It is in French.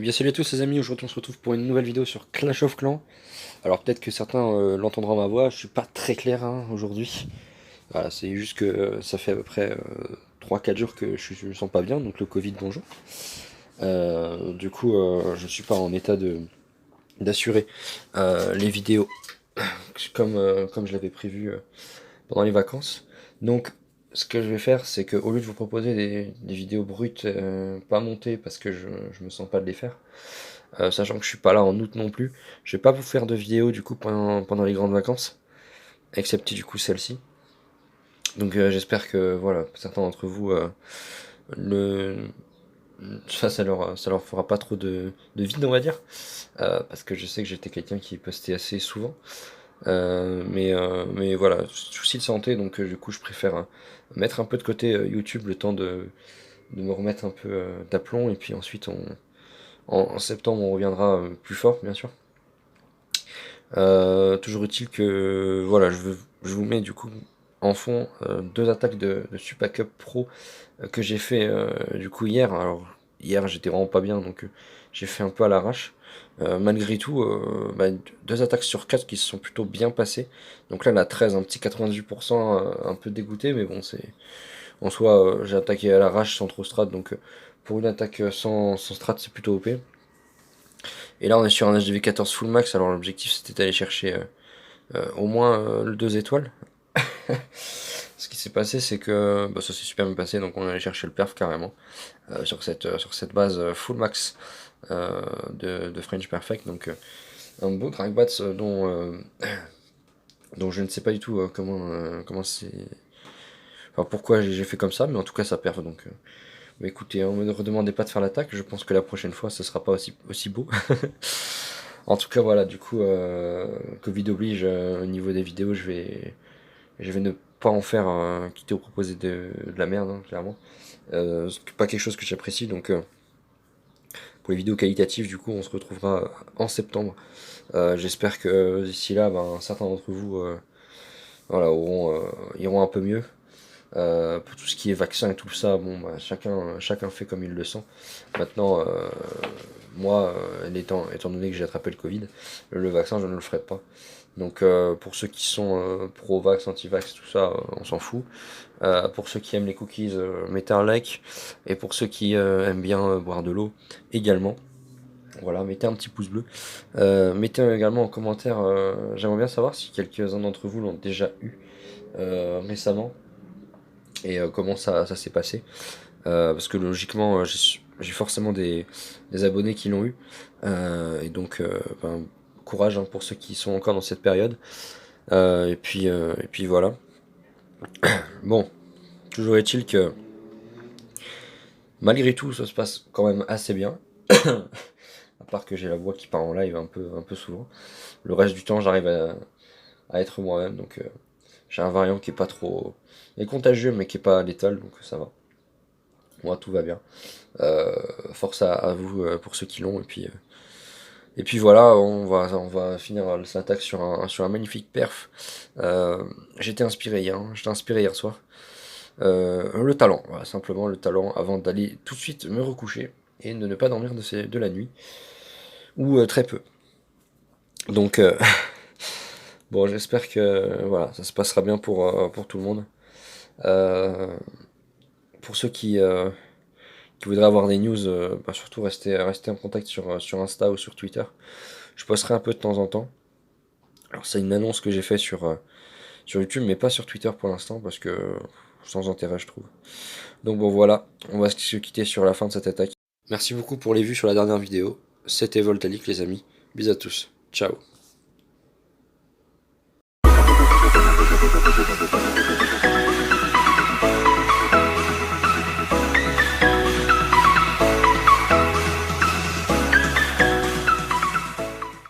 Bien salut à tous les amis, aujourd'hui on se retrouve pour une nouvelle vidéo sur Clash of Clans. Alors peut-être que certains l'entendront ma voix, je suis pas très clair aujourd'hui. Voilà, c'est juste que ça fait à peu près 3-4 jours que je me sens pas bien, donc le Covid bonjour. Du coup je suis pas en état d'assurer les vidéos comme je l'avais prévu pendant les vacances. Donc ce que je vais faire, c'est que au lieu de vous proposer des vidéos brutes, pas montées parce que je me sens pas de les faire, sachant que je suis pas là en août non plus, je vais pas vous faire de vidéos du coup pendant les grandes vacances, excepté du coup celle-ci. Donc j'espère que voilà, certains d'entre vous le ça leur fera pas trop de vide on va dire, parce que je sais que j'étais quelqu'un qui postait assez souvent. Mais voilà, souci de santé, donc du coup je préfère mettre un peu de côté YouTube le temps de me remettre un peu d'aplomb, et puis ensuite en septembre on reviendra plus fort bien sûr. Toujours utile que voilà, je vous mets du coup en fond deux attaques de Super Cup Pro que j'ai fait du coup hier. Alors hier j'étais vraiment pas bien, donc j'ai fait un peu à l'arrache. Malgré tout, deux attaques sur 4 qui se sont plutôt bien passées. Donc là la 13, un petit 98%, un peu dégoûté, mais bon c'est en soi j'ai attaqué à l'arrache sans trop strat, donc pour une attaque sans strat c'est plutôt OP. Et là on est sur un HDV 14 full max, alors l'objectif c'était d'aller chercher au moins le 2 étoiles. Ce qui s'est passé, c'est que bah, ça s'est super bien passé, donc on est allé chercher le perf carrément sur cette base full max de French Perfect. Donc un beau drag bats dont je ne sais pas du tout comment c'est. Enfin, pourquoi j'ai fait comme ça, mais en tout cas ça perf. Donc bah, écoutez, on me redemandez pas de faire l'attaque, je pense que la prochaine fois ce sera pas aussi beau. En tout cas, voilà, du coup, Covid oblige, au niveau des vidéos, je vais ne pas en faire quitter au proposer de la merde, hein, clairement. C'est pas quelque chose que j'apprécie, donc pour les vidéos qualitatives, du coup, on se retrouvera en septembre. J'espère que d'ici là, certains d'entre vous voilà, iront un peu mieux. Pour tout ce qui est vaccin et tout ça, bon, chacun fait comme il le sent. Maintenant, moi, étant donné que j'ai attrapé le Covid, le vaccin, je ne le ferai pas. Donc pour ceux qui sont pro-vax, anti-vax, tout ça, on s'en fout. Pour ceux qui aiment les cookies, mettez un like. Et pour ceux qui aiment bien boire de l'eau, également. Voilà, mettez un petit pouce bleu. Mettez également en commentaire, j'aimerais bien savoir si quelques-uns d'entre vous l'ont déjà eu récemment. Et comment ça s'est passé. Parce que logiquement, j'ai forcément des abonnés qui l'ont eu. Et donc, courage hein, pour ceux qui sont encore dans cette période. Et puis voilà. Bon, toujours est-il que malgré tout, ça se passe quand même assez bien. À part que j'ai la voix qui part en live un peu souvent. Le reste du temps, j'arrive à être moi-même. Donc, j'ai un variant qui est pas trop. Il est contagieux, mais qui est pas létal, donc ça va. Moi, tout va bien. Force à vous pour ceux qui l'ont. Et puis voilà, on va finir cette attaque sur un magnifique perf. J'étais inspiré hier soir. Le talent, voilà, simplement le talent avant d'aller tout de suite me recoucher et de ne pas dormir de la nuit, ou très peu. Donc bon, j'espère que voilà, ça se passera bien pour tout le monde. Euh, pour ceux qui voudraient avoir des news, surtout rester en contact sur Insta ou sur Twitter. Je posterai un peu de temps en temps. Alors c'est une annonce que j'ai fait sur YouTube, mais pas sur Twitter pour l'instant, parce que sans intérêt je trouve. Donc bon voilà, on va se quitter sur la fin de cette attaque. Merci beaucoup pour les vues sur la dernière vidéo. C'était Voltalique les amis. Bisous à tous. Ciao.